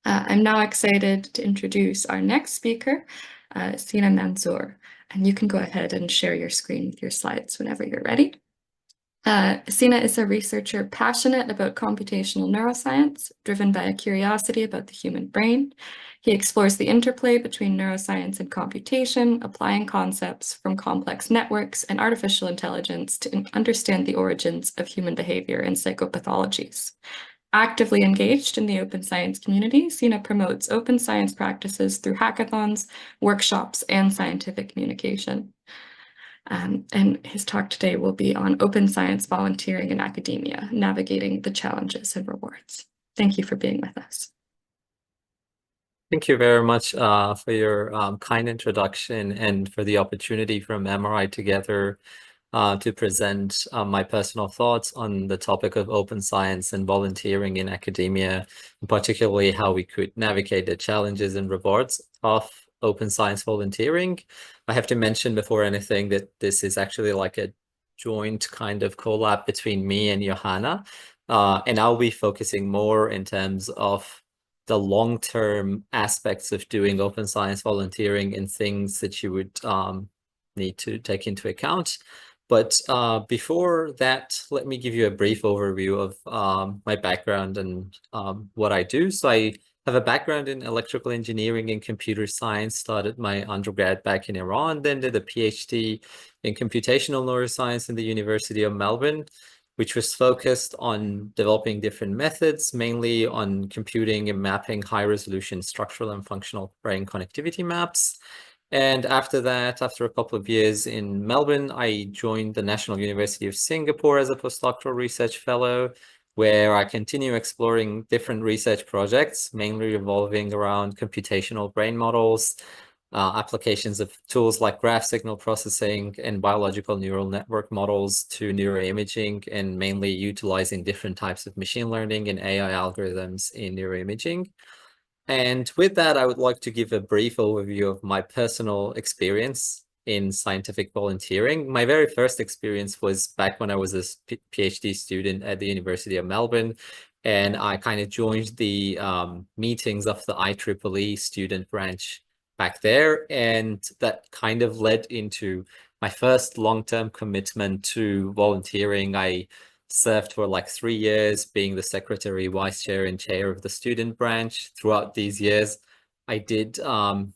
I'm now excited to introduce our next speaker, Sina Mansour, and you can go ahead and share your screen with your slides whenever you're ready. Sina is a researcher passionate about computational neuroscience, driven by a curiosity about the human brain. He explores the interplay between neuroscience and computation, applying concepts from complex networks and artificial intelligence to understand the origins of human behavior and psychopathologies. Actively engaged in the open science community, Sina promotes open science practices through hackathons, workshops, and scientific communication. And his talk today will be on open science volunteering in academia, navigating the challenges and rewards. Thank you for being with us. Thank you very much for your kind introduction and for the opportunity from MRITogether to present my personal thoughts on the topic of open science and volunteering in academia, and particularly how we could navigate the challenges and rewards of open science volunteering. I have to mention before anything that this is actually like a joint kind of collab between me and Johanna, and I'll be focusing more in terms of the long-term aspects of doing open science volunteering and things that you would need to take into account. But before that, let me give you a brief overview of my background and what I do. So I have a background in electrical engineering and computer science, started my undergrad back in Iran, then did a PhD in computational neuroscience in the University of Melbourne, which was focused on developing different methods, mainly on computing and mapping high-resolution structural and functional brain connectivity maps. And after that, after a couple of years in Melbourne, I joined the National University of Singapore as a postdoctoral research fellow, where I continue exploring different research projects, mainly revolving around computational brain models, applications of tools like graph signal processing and biological neural network models to neuroimaging, and mainly utilizing different types of machine learning and AI algorithms in neuroimaging. And with that, I would like to give a brief overview of my personal experience in scientific volunteering. My very first experience was back when I was a PhD student at the University of Melbourne, and I kind of joined the meetings of the IEEE student branch back there, and that kind of led into my first long-term commitment to volunteering. I served for like 3 years being the secretary, vice chair, and chair of the student branch. Throughout these years, I did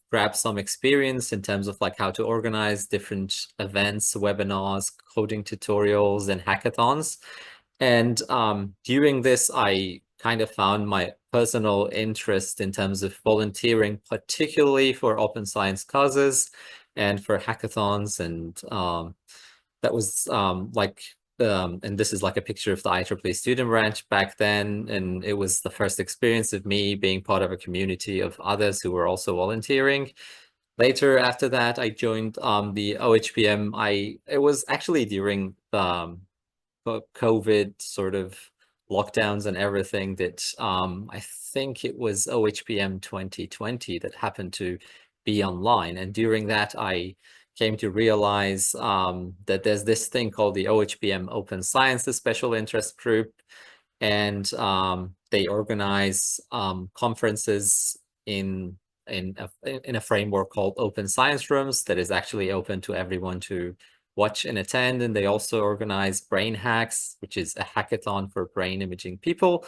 grab some experience in terms of like how to organize different events, webinars, coding tutorials, and hackathons. And during this, I kind of found my personal interest in terms of volunteering, particularly for open science causes and for hackathons. And that was and this is like a picture of the IEEE student branch back then. And it was the first experience of me being part of a community of others who were also volunteering. Later, after that, I joined the OHPM. It was actually during the COVID sort of lockdowns and everything that I think it was OHPM 2020 that happened to be online. And during that, I came to realize that there's this thing called the OHPM Open Science, the Special Interest Group, and they organize conferences in a framework called Open Science Rooms that is actually open to everyone to watch and attend. And they also organize Brain Hacks, which is a hackathon for brain imaging people.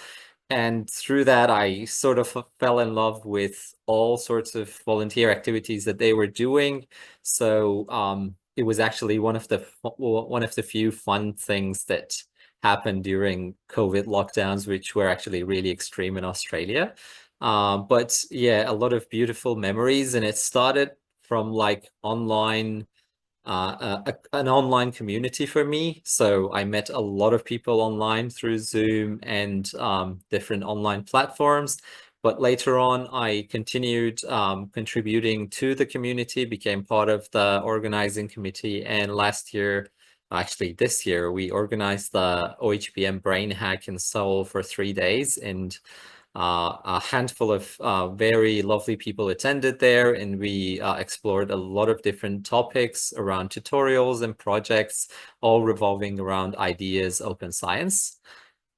And through that, I sort of fell in love with all sorts of volunteer activities that they were doing. So it was actually one of the few fun things that happened during COVID lockdowns, which were actually really extreme in Australia. But yeah, a lot of beautiful memories. And it started from like online an online community for me. So I met a lot of people online through Zoom and different online platforms. But later on, I continued contributing to the community, became part of the organizing committee. And last year, actually this year, we organized the OHPM Brain Hack in Seoul for 3 days. And a handful of very lovely people attended there, and we explored a lot of different topics around tutorials and projects, all revolving around ideas, open science.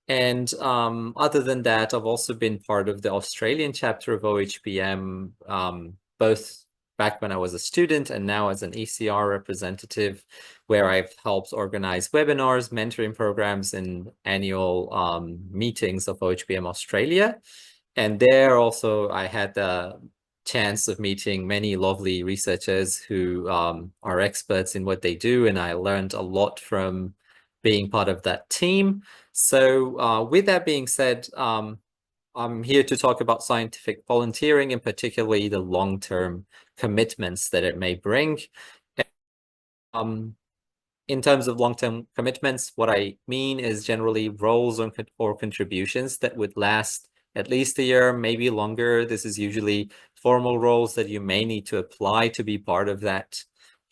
And other than that, I've also been part of the Australian chapter of OHBM, both back when I was a student and now as an ECR representative, where I've helped organize webinars, mentoring programs, and annual meetings of OHBM Australia. And there also I had the chance of meeting many lovely researchers who are experts in what they do, and I learned a lot from being part of that team. So with that being said, I'm here to talk about scientific volunteering, and particularly the long-term commitments that it may bring. Um, in terms of long-term commitments, what I mean is generally roles or contributions that would last at least a year, maybe longer. This is usually formal roles that you may need to apply to be part of that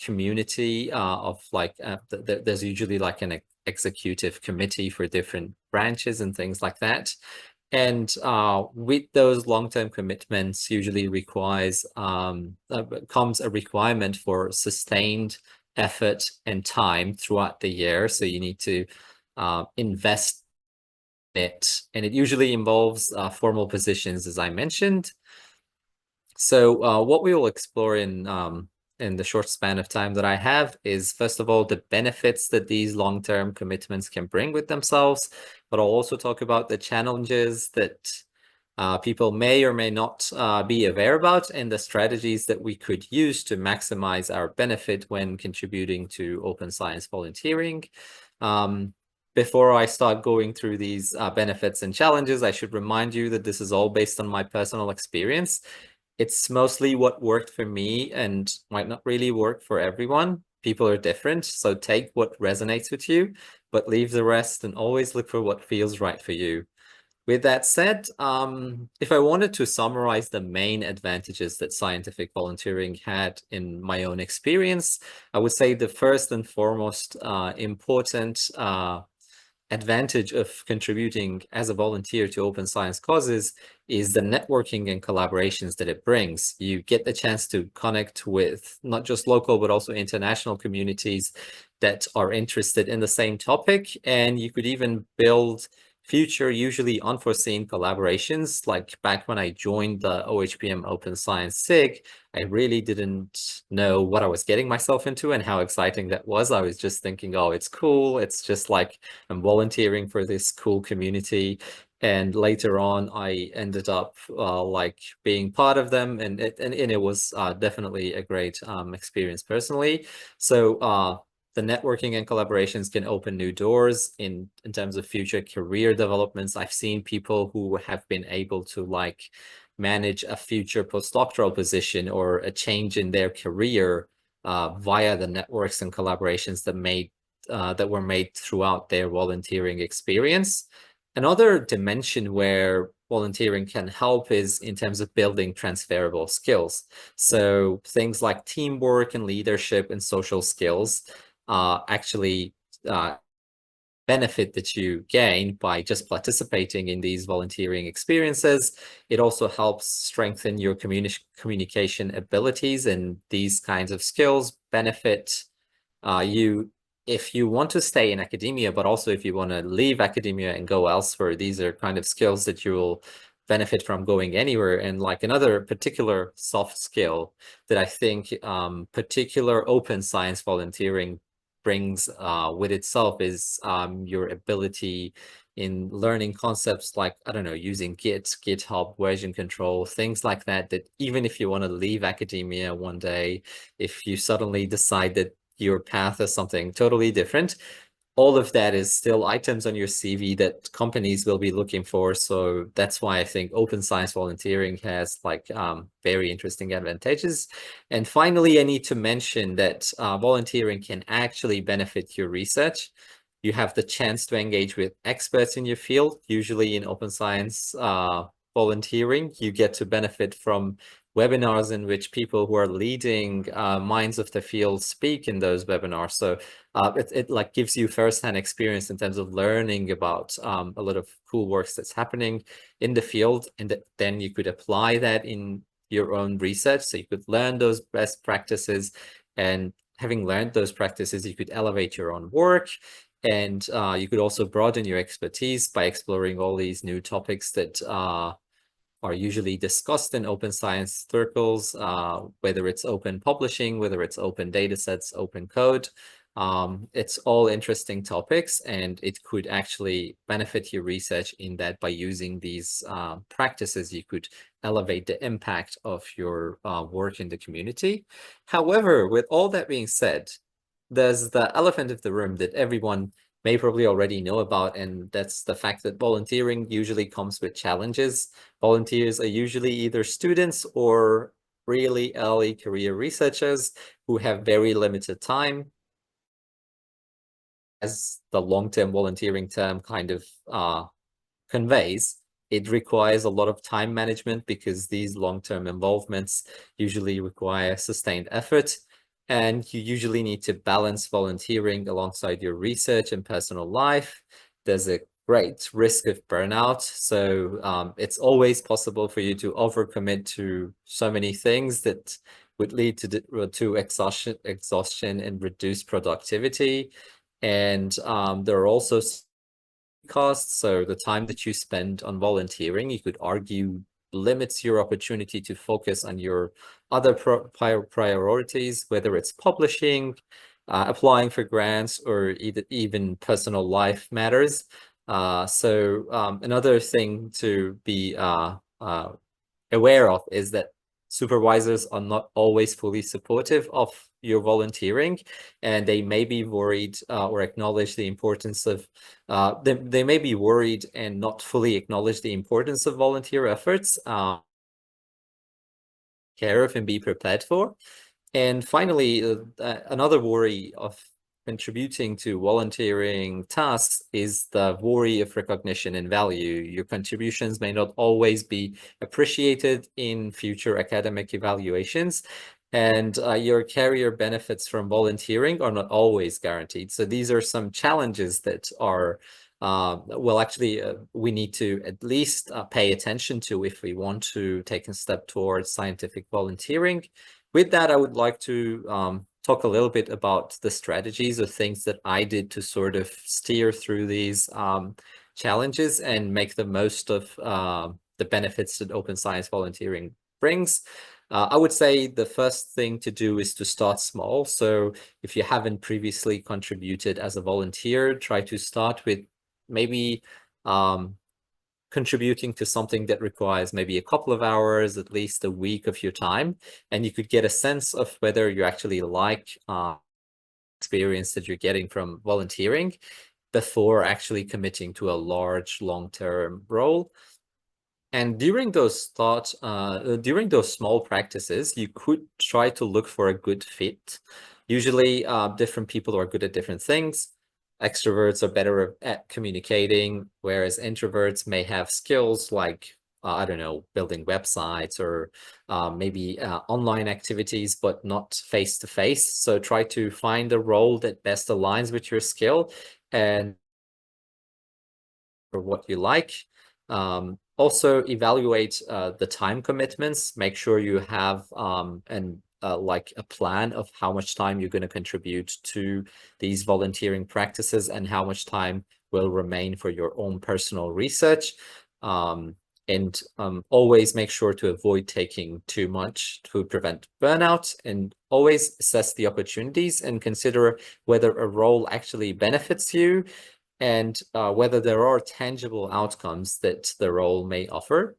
community of like, there's usually like an executive committee for different branches and things like that. And with those long-term commitments usually comes a requirement for sustained effort and time throughout the year. So you need to invest it, and it usually involves formal positions, as I mentioned. So what we will explore in the short span of time that I have is, first of all, the benefits that these long-term commitments can bring with themselves, but I'll also talk about the challenges that people may or may not be aware about, and the strategies that we could use to maximize our benefit when contributing to open science volunteering. Before I start going through these benefits and challenges, I should remind you that this is all based on my personal experience. It's mostly what worked for me and might not really work for everyone. People are different, so take what resonates with you, but leave the rest and always look for what feels right for you. With that said, if I wanted to summarize the main advantages that scientific volunteering had in my own experience, I would say the first and foremost important advantage of contributing as a volunteer to open science causes is the networking and collaborations that it brings. You get the chance to connect with not just local, but also international communities that are interested in the same topic. And you could even build future, usually unforeseen collaborations. Like back when I joined the OHBM Open Science SIG, I really didn't know what I was getting myself into and how exciting that was. I was just thinking, oh, it's cool. It's just like I'm volunteering for this cool community. And later on, I ended up like being part of them, and it was definitely a great experience personally. So the networking and collaborations can open new doors in terms of future career developments. I've seen people who have been able to like manage a future postdoctoral position or a change in their career via the networks and collaborations that were made throughout their volunteering experience. Another dimension where volunteering can help is in terms of building transferable skills. So things like teamwork and leadership and social skills actually benefit that you gain by just participating in these volunteering experiences. It also helps strengthen your communication abilities, and these kinds of skills benefit you if you want to stay in academia, but also if you want to leave academia and go elsewhere. These are kind of skills that you will benefit from going anywhere. And like another particular soft skill that I think particular open science volunteering brings with itself is your ability in learning concepts like, I don't know, using Git, GitHub, version control, things like that, that even if you want to leave academia one day, if you suddenly decide that your path is something totally different, all of that is still items on your CV that companies will be looking for. So that's why I think open science volunteering has like very interesting advantages. And finally, I need to mention that volunteering can actually benefit your research. You have the chance to engage with experts in your field. Usually in open science volunteering, you get to benefit from webinars in which people who are leading minds of the field speak in those webinars. So it like gives you firsthand experience in terms of learning about a lot of cool works that's happening in the field, and then you could apply that in your own research. So you could learn those best practices, and having learned those practices, you could elevate your own work. And you could also broaden your expertise by exploring all these new topics that are usually discussed in open science circles, whether it's open publishing, whether it's open data sets, open code. It's all interesting topics, and it could actually benefit your research in that by using these practices, you could elevate the impact of your work in the community. However, with all that being said, there's the elephant of the room that everyone may probably already know about, and that's the fact that volunteering usually comes with challenges. Volunteers are usually either students or really early career researchers who have very limited time. As the long-term volunteering term kind of conveys, it requires a lot of time management because these long-term involvements usually require sustained effort. And you usually need to balance volunteering alongside your research and personal life. There's a great risk of burnout. So it's always possible for you to overcommit to so many things that would lead to exhaustion and reduced productivity. And there are also costs. So the time that you spend on volunteering, you could argue, limits your opportunity to focus on your other priorities, whether it's publishing, applying for grants, or even personal life matters. So another thing to be aware of is that supervisors are not always fully supportive of your volunteering, and they may be worried or acknowledge the importance of they may be worried and not fully acknowledge the importance of volunteer efforts, care of and be prepared for. And finally, another worry of contributing to volunteering tasks is the worry of recognition and value. Your contributions may not always be appreciated in future academic evaluations, and your career benefits from volunteering are not always guaranteed. So these are some challenges that are we need to at least pay attention to if we want to take a step towards scientific volunteering. With that, I would like to talk a little bit about the strategies or things that I did to sort of steer through these challenges and make the most of the benefits that open science volunteering brings. I would say the first thing to do is to start small. So if you haven't previously contributed as a volunteer, try to start with maybe contributing to something that requires maybe a couple of hours, at least a week of your time, and you could get a sense of whether you actually like experience that you're getting from volunteering before actually committing to a large long-term role. And during those small practices, you could try to look for a good fit. Usually, different people are good at different things. Extroverts are better at communicating, whereas introverts may have skills like, I don't know, building websites or maybe online activities, but not face-to-face. So try to find a role that best aligns with your skill and for what you like. Also evaluate the time commitments. Make sure you have like a plan of how much time you're going to contribute to these volunteering practices and how much time will remain for your own personal research. And always make sure to avoid taking too much to prevent burnout, and always assess the opportunities and consider whether a role actually benefits you and whether there are tangible outcomes that the role may offer.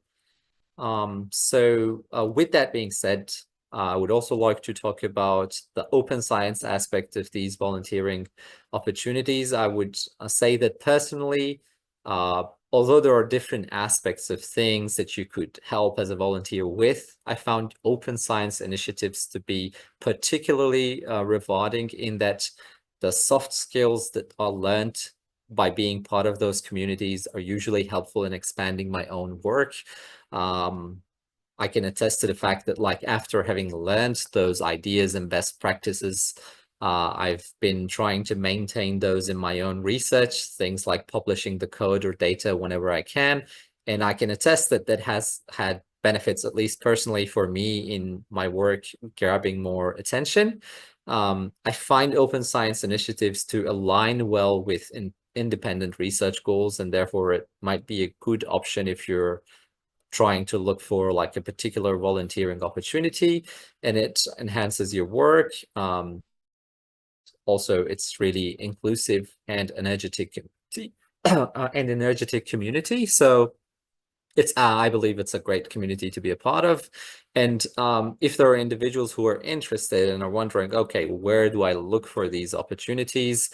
So with that being said, I would also like to talk about the open science aspect of these volunteering opportunities. I would say that personally, although there are different aspects of things that you could help as a volunteer with, I found open science initiatives to be particularly rewarding in that the soft skills that are learned by being part of those communities are usually helpful in expanding my own work. I can attest to the fact that, like, after having learned those ideas and best practices, I've been trying to maintain those in my own research, things like publishing the code or data whenever I can. And I can attest that that has had benefits, at least personally for me, in my work grabbing more attention. I find open science initiatives to align well with independent research goals, and therefore it might be a good option if you're trying to look for like a particular volunteering opportunity and it enhances your work. Also, it's really inclusive and energetic community. So it's I believe it's a great community to be a part of. And if there are individuals who are interested and are wondering, okay, where do I look for these opportunities?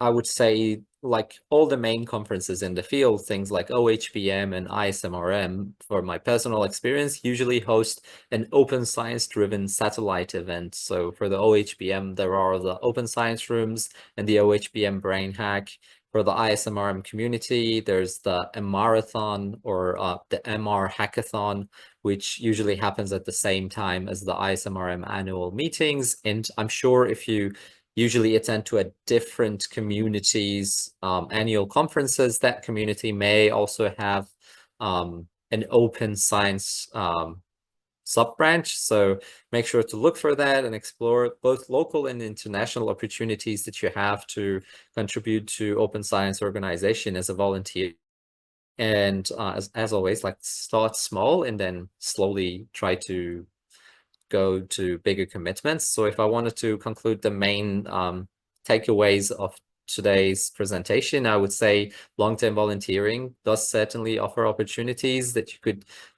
I would say like all the main conferences in the field, things like OHBM and ISMRM, for my personal experience, usually host an open science driven satellite event. So for the OHBM, there are the open science rooms and the OHBM brain hack. For the ISMRM community, there's the MRIThon or the MR Hackathon, which usually happens at the same time as the ISMRM annual meetings. And I'm sure if you usually attend to a different community's annual conferences, that community may also have an open science sub-branch. So make sure to look for that and explore both local and international opportunities that you have to contribute to open science organization as a volunteer. And as always, like start small and then slowly try to go to bigger commitments. So if I wanted to conclude the main takeaways of today's presentation, I would say long-term volunteering does certainly offer opportunities that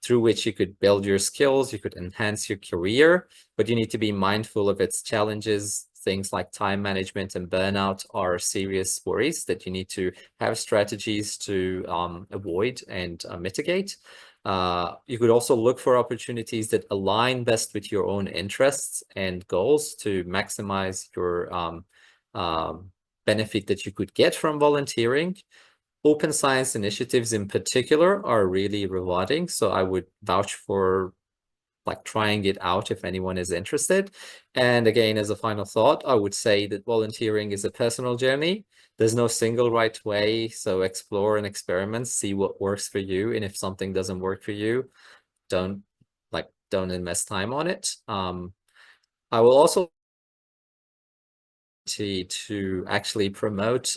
through which you could build your skills, you could enhance your career, but you need to be mindful of its challenges. Things like time management and burnout are serious worries that you need to have strategies to avoid and mitigate. You could also look for opportunities that align best with your own interests and goals to maximize your benefit that you could get from volunteering. Open science initiatives in particular are really rewarding, so I would vouch for like trying it out if anyone is interested. And again, as a final thought, I would say that volunteering is a personal journey. There's no single right way, so explore and experiment, see what works for you, and if something doesn't work for you, don't invest time on it. I will also to actually promote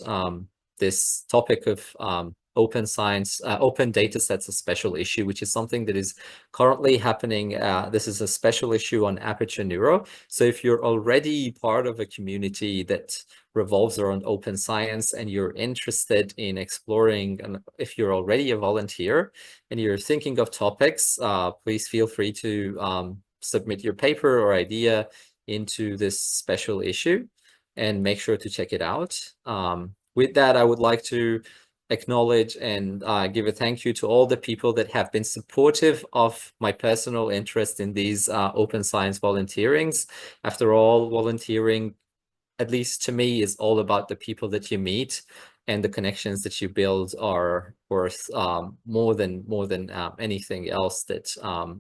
this topic of open science, open data sets, a special issue, which is something that is currently happening. This is a special issue on Aperture Neuro. So if you're already part of a community that revolves around open science and you're interested in exploring, and if you're already a volunteer and you're thinking of topics, please feel free to submit your paper or idea into this special issue and make sure to check it out. With that, I would like to acknowledge and give a thank you to all the people that have been supportive of my personal interest in these open science volunteerings. After all, volunteering, at least to me, is all about the people that you meet, and the connections that you build are worth more than anything else that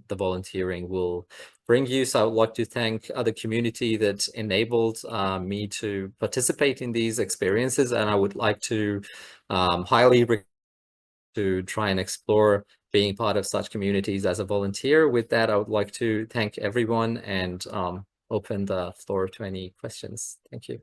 the volunteering will bring you. So I would like to thank the community that enabled me to participate in these experiences, and I would like to highly to try and explore being part of such communities as a volunteer. With that, I would like to thank everyone and open the floor to any questions. Thank you.